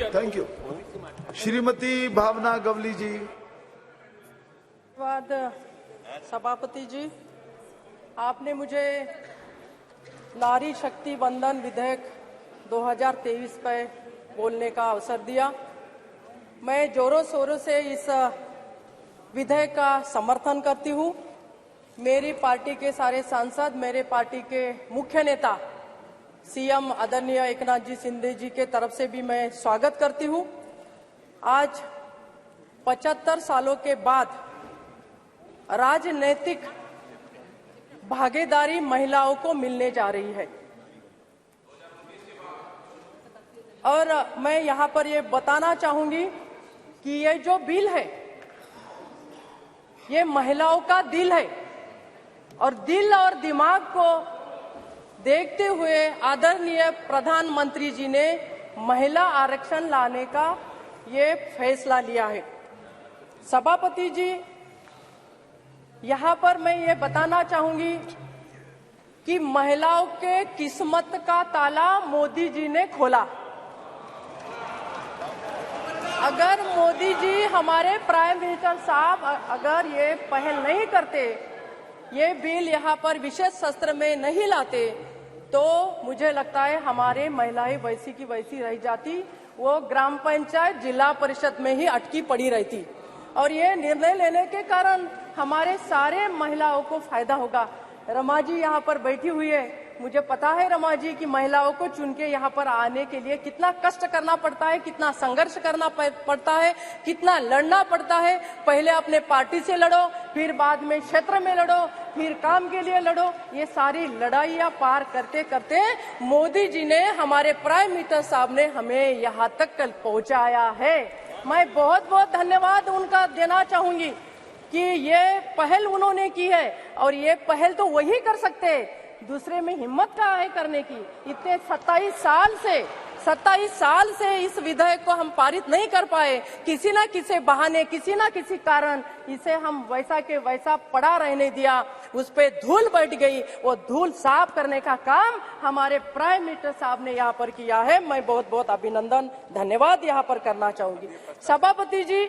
Thank you. Shrimati Bhavana Gawali ji. धन्यवाद सभापति जी, आपने मुझे नारी शक्ति वंदन विधेयक 2023 पर बोलने का अवसर दिया। मैं जोरों शोरों से इस विधेयक का समर्थन करती हूँ। मेरी पार्टी के सारे सांसद, मेरे पार्टी के मुख्य नेता सीएम आदरणीय एकनाथ जी शिंदे जी के तरफ से भी मैं स्वागत करती हूँ। आज 75 सालों के बाद राजनीतिक भागीदारी महिलाओं को मिलने जा रही है और मैं यहाँ पर ये बताना चाहूंगी कि ये जो बिल है ये महिलाओं का दिल है और दिल और दिमाग को देखते हुए आदरणीय प्रधानमंत्री जी ने महिला आरक्षण लाने का ये फैसला लिया है। सभापति जी, यहाँ पर मैं ये बताना चाहूंगी कि महिलाओं के किस्मत का ताला मोदी जी ने खोला। अगर मोदी जी, हमारे प्राइम मिनिस्टर साहब अगर ये पहल नहीं करते, ये बिल यहाँ पर विशेष सत्र में नहीं लाते, तो मुझे लगता है हमारे महिलाएं वैसी की वैसी रह जाती, वो ग्राम पंचायत जिला परिषद में ही अटकी पड़ी रहती। और ये निर्णय लेने के कारण हमारे सारे महिलाओं को फायदा होगा। रमा जी यहाँ पर बैठी हुई है, मुझे पता है रमा जी कि महिलाओं को चुन के यहाँ पर आने के लिए कितना कष्ट करना पड़ता है, कितना संघर्ष करना पड़ता है, कितना लड़ना पड़ता है। पहले अपने पार्टी से लड़ो, फिर बाद में क्षेत्र में लड़ो, फिर काम के लिए लड़ो। ये सारी लड़ाइयाँ पार करते करते मोदी जी ने, हमारे प्राइम मिनिस्टर साहब ने हमें यहाँ तक कल पहुँचाया है। मैं बहुत बहुत धन्यवाद उनका देना चाहूंगी कि ये पहल उन्होंने की है और ये पहल तो वही कर सकते, दूसरे में हिम्मत कहाँ है करने की। इतने 27 साल से इस विधेयक को हम पारित नहीं कर पाए, किसी ना किसी बहाने, किसी ना किसी कारण इसे हम वैसा के वैसा पड़ा रहने दिया, उस पे धूल बैठ गई। वो धूल साफ करने का काम हमारे प्राइम मिनिस्टर साहब ने यहाँ पर किया है। मैं बहुत बहुत अभिनंदन, धन्यवाद यहाँ पर करना चाहूंगी। सभापति जी,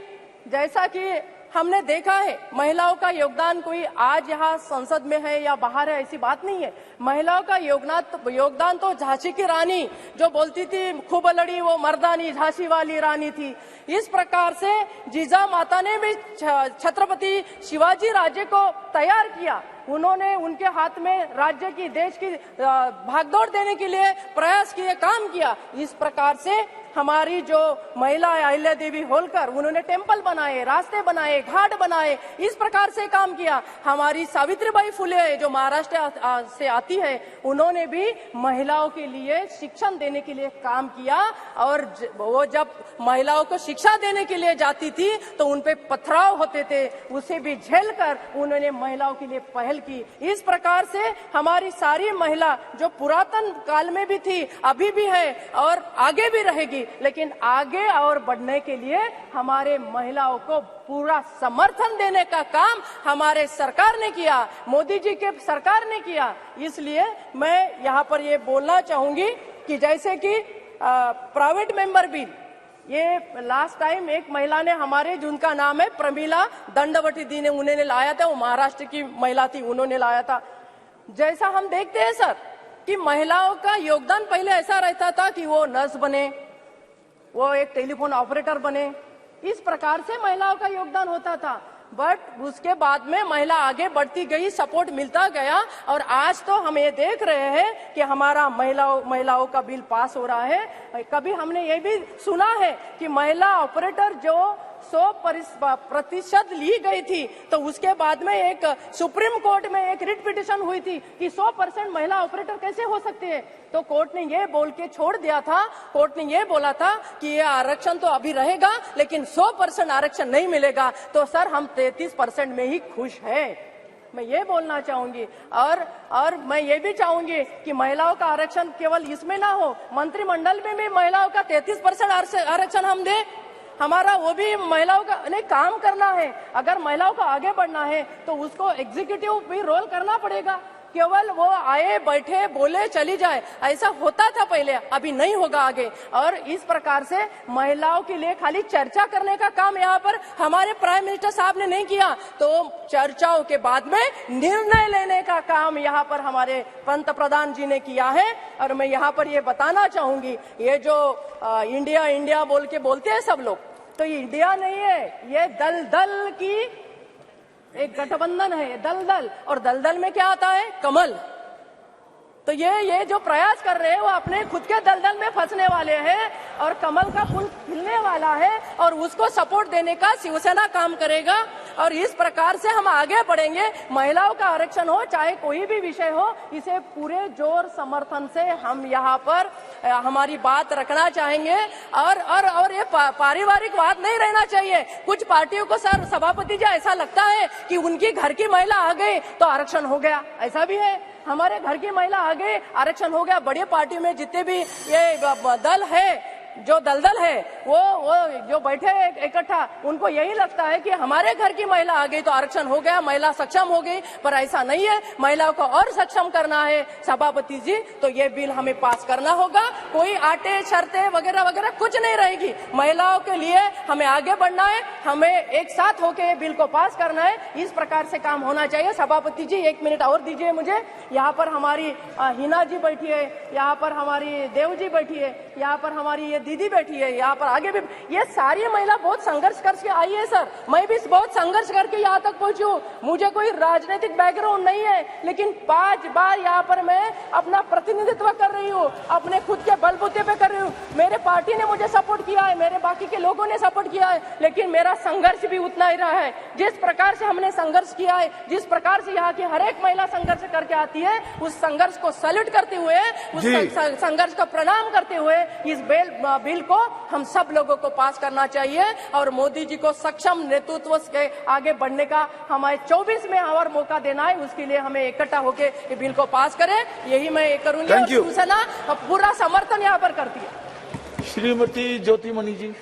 जैसा कि हमने देखा है, महिलाओं का योगदान कोई आज यहाँ संसद में है या बाहर है ऐसी बात नहीं है। महिलाओं का योगदान तो झांसी की रानी जो बोलती थी खूब लड़ी वो मर्दानी, झांसी वाली रानी थी। इस प्रकार से जीजा माता ने भी छत्रपति शिवाजी राजे को तैयार किया। उन्होंने उनके हाथ में राज्य की, देश की भागदौड़ देने के लिए प्रयास किए, काम किया। इस प्रकार से हमारी जो महिला अहिल्या देवी होलकर, उन्होंने टेम्पल बनाए, रास्ते बनाए, घाट बनाए, इस प्रकार से काम किया। हमारी सावित्रीबाई फुले जो महाराष्ट्र से आती है, उन्होंने भी महिलाओं के लिए शिक्षण देने के लिए काम किया और वो जब महिलाओं को शिक्षा देने के लिए जाती थी तो उनपे पथराव होते थे, उसे भी झेल कर उन्होंने महिलाओं के लिए पहल की। इस प्रकार से हमारी सारी महिला जो पुरातन काल में भी थी, अभी भी है और आगे भी रहेगी, लेकिन आगे और बढ़ने के लिए हमारे महिलाओं को पूरा समर्थन देने का काम हमारे सरकार ने किया, मोदी जी के सरकार ने किया। इसलिए मैं यहाँ पर ये बोलना चाहूंगी कि जैसे कि प्राइवेट मेंबर बिल, ये लास्ट टाइम एक महिला ने हमारे, जिनका नाम है प्रमीला दंडवती दी ने, उन्होंने लाया था, वो महाराष्ट्र की महिला थी, उन्होंने लाया था। जैसा हम देखते हैं सर कि महिलाओं का योगदान पहले ऐसा रहता था कि वो नर्स बने, वो एक टेलीफोन ऑपरेटर बने, इस प्रकार से महिलाओं का योगदान होता था। बट उसके बाद में महिला आगे बढ़ती गई, सपोर्ट मिलता गया और आज तो हम ये देख रहे हैं कि हमारा महिलाओं का बिल पास हो रहा है। कभी हमने ये भी सुना है कि महिला ऑपरेटर जो 100% ली गई थी, तो उसके बाद में एक सुप्रीम कोर्ट में एक रिट पिटिशन हुई थी कि 100% महिला ऑपरेटर कैसे हो सकते हैं। तो कोर्ट ने ये बोल के छोड़ दिया था, कोर्ट ने ये बोला था कि ये आरक्षण तो अभी रहेगा लेकिन 100% आरक्षण नहीं मिलेगा। तो सर हम 33% में ही खुश हैं, मैं ये बोलना चाहूंगी। और मैं ये भी चाहूंगी कि महिलाओं का आरक्षण केवल इसमें ना हो, मंत्रिमंडल में भी महिलाओं का 33% आरक्षण हम दें। हमारा वो भी महिलाओं का नहीं काम करना है, अगर महिलाओं को आगे बढ़ना है तो उसको एग्जीक्यूटिव भी रोल करना पड़ेगा। केवल वो आए बैठे बोले चली जाए, ऐसा होता था पहले, अभी नहीं होगा आगे। और इस प्रकार से महिलाओं के लिए खाली चर्चा करने का काम यहाँ पर हमारे प्राइम मिनिस्टर साहब ने नहीं किया, तो चर्चाओं के बाद में निर्णय लेने का काम यहाँ पर हमारे पंत प्रधान जी ने किया है। और मैं यहाँ पर ये बताना चाहूंगी, ये जो इंडिया इंडिया बोल के बोलते हैं सब लोग, तो ये इंडिया नहीं है, ये दलदल की एक गठबंधन है, दलदल। और दलदल में क्या आता है? कमल। तो ये जो प्रयास कर रहे हैं वो अपने खुद के दलदल में फंसने वाले हैं और कमल का फूल खिलने वाला है और उसको सपोर्ट देने का शिवसेना काम करेगा। और इस प्रकार से हम आगे बढ़ेंगे। महिलाओं का आरक्षण हो चाहे कोई भी विषय हो, इसे पूरे जोर समर्थन से हम यहाँ पर हमारी बात रखना चाहेंगे। और ये पारिवारिक बात नहीं रहना चाहिए। कुछ पार्टियों को सर सभापति जी ऐसा लगता है कि उनकी घर की महिला आ गई तो आरक्षण हो गया, ऐसा भी है। हमारे घर की महिला आ गई, आरक्षण हो गया। बड़ी पार्टी में जितने भी ये दल है, जो दलदल है, वो जो बैठे हैं इकट्ठा, उनको यही लगता है कि हमारे घर की महिला आ गई तो आरक्षण हो गया, महिला सक्षम हो गई। पर ऐसा नहीं है, महिलाओं को और सक्षम करना है सभापति जी, तो ये बिल हमें पास करना होगा। कोई आटे शर्तें वगैरह वगैरह कुछ नहीं रहेगी। महिलाओं के लिए हमें आगे बढ़ना है, हमें एक साथ होकर बिल को पास करना है। इस प्रकार से काम होना चाहिए। सभापति जी 1 मिनट और दीजिए मुझे। यहाँ पर हमारी हिना जी बैठी है, यहाँ पर हमारी देव जी बैठी है, यहाँ पर हमारी ये दीदी बैठी है, यहाँ पर आगे भी ये सारी महिला बहुत संघर्ष करके आई है सर। मैं भी बहुत संघर्ष करके यहाँ तक पहुंची हूँ। मुझे कोई राजनीतिक बैकग्राउंड नहीं है, लेकिन 5 बार यहाँ पर मैं अपना प्रतिनिधित्व कर रही हूँ, अपने खुद के बलबूते पे कर रही हूँ। मेरे पार्टी ने मुझे सपोर्ट किया है, मेरे बाकी के लोगों ने सपोर्ट किया है, लेकिन मेरा संघर्ष भी उतना ही रहा है। जिस प्रकार से हमने संघर्ष किया है, जिस प्रकार से यहाँ की हर एक महिला संघर्ष करके आती है, उस संघर्ष को सैल्यूट करते हुए, उस संघर्ष को प्रणाम करते हुए इस बिल को हम सब लोगों को पास करना चाहिए। और मोदी जी को सक्षम नेतृत्व के आगे बढ़ने का हमें 24 में और मौका देना है। उसके लिए हमें इकट्ठा होकर ये बिल को पास करें, यही मैं करूंगी। और शिवसेना पूरा समर्थन यहाँ पर करती है। श्रीमती ज्योतिमणि जी।